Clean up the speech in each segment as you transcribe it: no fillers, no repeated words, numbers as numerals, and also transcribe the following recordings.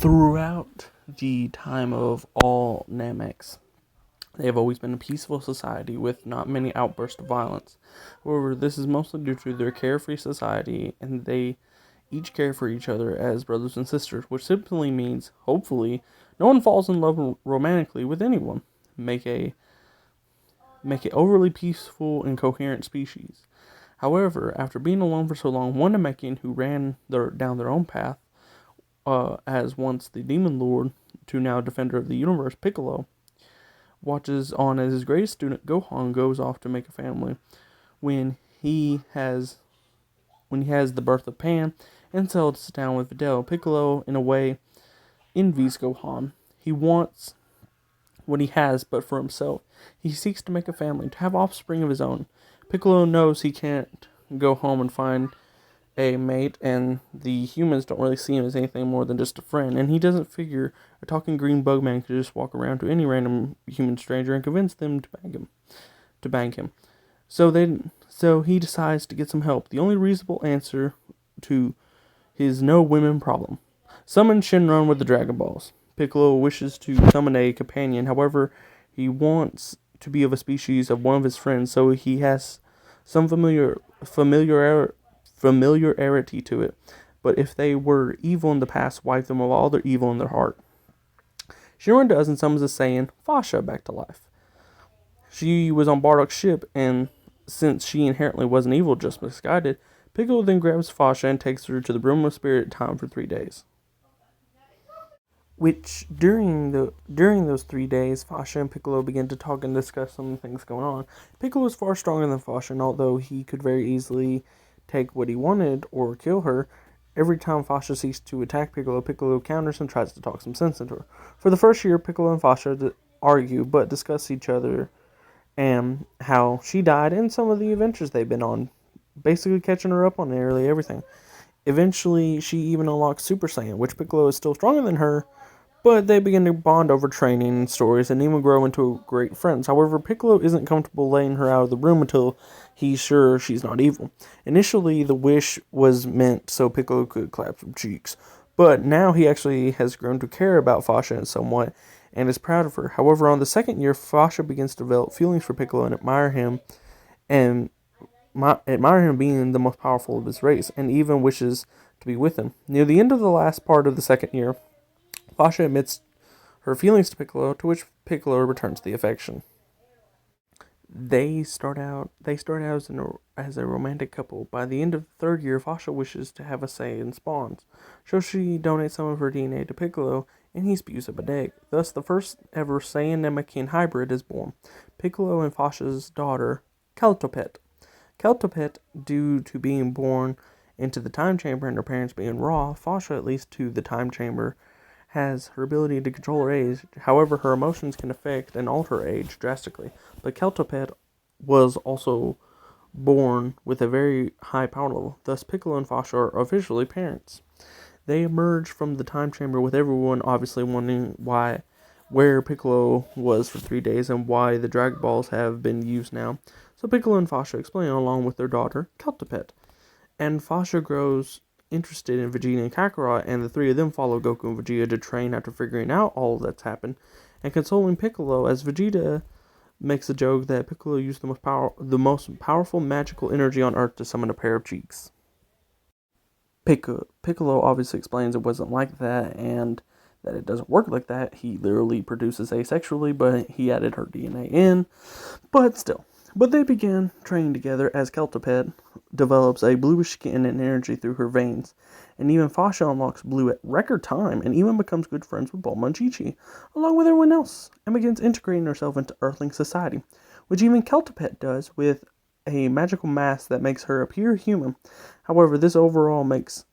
Throughout the time of all Namex, they have always been a peaceful society with not many outbursts of violence. However, this is mostly due to their carefree society, and they each care for each other as brothers and sisters, which simply means, hopefully, no one falls in love romantically with anyone. Make a overly peaceful and coherent species. However, after being alone for so long, one Namekian who ran down their own path, as once the demon lord to now defender of the universe, Piccolo, watches on as his greatest student Gohan goes off to make a family. When he has the birth of Pan and settles down with Videl, Piccolo in a way envies Gohan. He wants what he has, but for himself. He seeks to make a family, to have offspring of his own. Piccolo knows he can't go home and find a mate, and the humans don't really see him as anything more than just a friend, and he doesn't figure a talking green bug man could just walk around to any random human stranger and convince them to bang him. So he decides to get some help. The only reasonable answer to his no women problem. Summon Shenron with the Dragon Balls. Piccolo wishes to summon a companion, however, he wants to be of a species of one of his friends, so he has some familiarity to it. But if they were evil in the past, wipe them of all their evil in their heart. Shenron does and summons a Saiyan, Fasha, back to life. She was on Bardock's ship, and since she inherently wasn't evil, just misguided, Piccolo then grabs Fasha and takes her to the Room of Spirit Time for 3 days. Which, during those 3 days, Fasha and Piccolo begin to talk and discuss some things going on. Piccolo is far stronger than Fasha, and although he could very easily take what he wanted or kill her, every time Fasha seeks to attack Piccolo, Piccolo counters and tries to talk some sense into her. For the first year, Piccolo and Fasha argue, but discuss each other and how she died and some of the adventures they've been on, basically catching her up on nearly everything. Eventually, she even unlocks Super Saiyan, which Piccolo is still stronger than her, but they begin to bond over training and stories and even grow into great friends. However, Piccolo isn't comfortable letting her out of the room until he's sure she's not evil. Initially, the wish was meant so Piccolo could clap some cheeks, but now he actually has grown to care about Fasha somewhat and is proud of her. However, on the second year, Fasha begins to develop feelings for Piccolo and admire him being the most powerful of his race, and even wishes to be with him. Near the end of the last part of the second year, Fasha admits her feelings to Piccolo, to which Piccolo returns the affection. They start out as a romantic couple. By the end of the third year, Fasha wishes to have a say in spawns, so she donates some of her DNA to Piccolo, and he spews up an egg. Thus, the first ever Saiyan Namekian hybrid is born, Piccolo and Fasha's daughter, Keltopet. Keltopet, due to being born into the time chamber and her parents being raw, Fasha, at least to the time chamber, has her ability to control her age. However, her emotions can affect and alter her age drastically. But Keltopet was also born with a very high power level. Thus, Piccolo and Fasha are officially parents. They emerge from the time chamber with everyone obviously wondering where Piccolo was for 3 days and why the Dragon Balls have been used now. So Piccolo and Fasha explain along with their daughter, Keltopet. And Fasha grows interested in Vegeta and Kakarot, and the three of them follow Goku and Vegeta to train after figuring out all that's happened, and consoling Piccolo as Vegeta makes a joke that Piccolo used the most powerful magical energy on Earth to summon a pair of cheeks. Piccolo obviously explains it wasn't like that, and that it doesn't work like that. He literally produces asexually, but he added her DNA in, but still. But they begin training together as Keltopet develops a bluish skin and energy through her veins, and even Fasha unlocks blue at record time and even becomes good friends with Bulma and Chi-Chi, along with everyone else, and begins integrating herself into Earthling society, which even Keltopet does with a magical mask that makes her appear human. However, this overall makes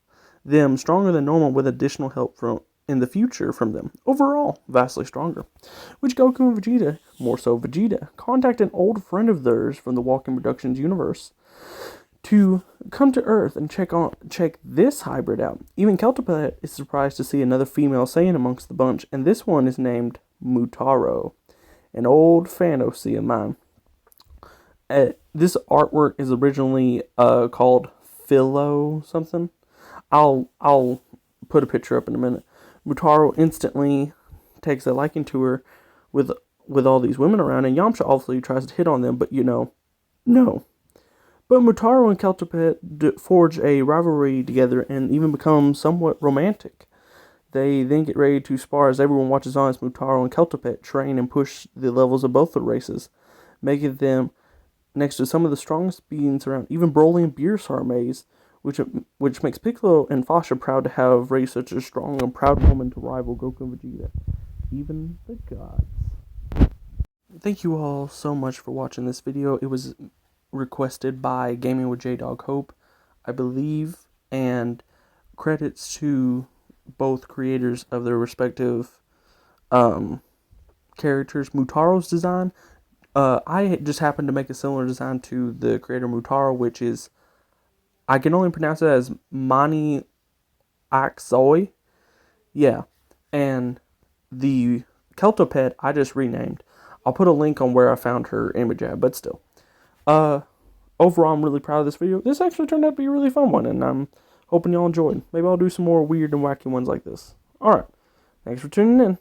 them stronger than normal with additional help in the future from them. Overall, vastly stronger. Which Goku and Vegeta, more so Vegeta, contact an old friend of theirs from the Walking Productions universe to come to Earth and check this hybrid out. Even Keltopet is surprised to see another female Saiyan amongst the bunch, and this one is named Mutaro, an old fan OC of mine. This artwork is originally called Philo something. I'll put a picture up in a minute. Mutaro instantly takes a liking to her with all these women around, and Yamcha obviously tries to hit on them, but no. But Mutaro and Keltopet forge a rivalry together and even become somewhat romantic. They then get ready to spar as everyone watches on as Mutaro and Keltopet train and push the levels of both the races, making them next to some of the strongest beings around. Even Broly and Beerus are amazed, which makes Piccolo and Fasha proud to have raised such a strong and proud woman to rival Goku and Vegeta. Even the gods. Thank you all so much for watching this video. It was requested by Gaming with J-Dog Hope, I believe, and credits to both creators of their respective characters. Mutaro's design, I just happened to make a similar design to the creator Mutaro, which is, I can only pronounce it as Mani Axoi. Yeah, and the Keltopet I just renamed. I'll put a link on where I found her image at, but still. Uh, Overall, I'm really proud of this video. This actually turned out to be a really fun one, and I'm hoping y'all enjoyed. Maybe I'll do some more weird and wacky ones like this. Alright, thanks for tuning in.